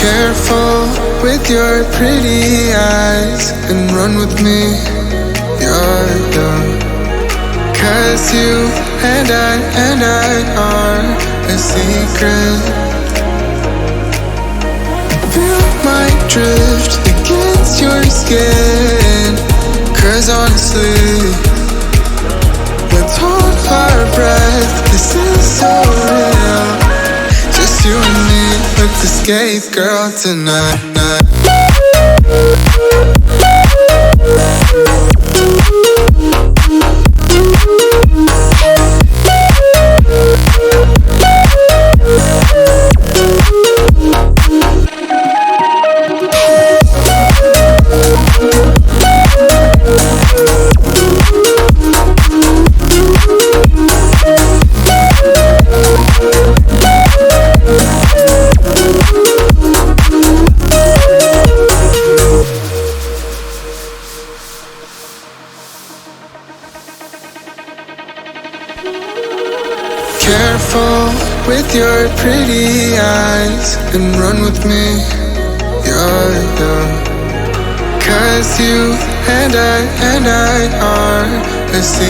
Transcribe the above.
Careful with your pretty eyes and run with me, you're young. 'Cause you and I are a secret. Feel my drift against your skin. 'Cause honestly, let's hold our breath. This is so real. Just you and me, let's escape, girl, tonight. Careful with your pretty eyes and run with me, you're young. 'Cause you and I are a secret.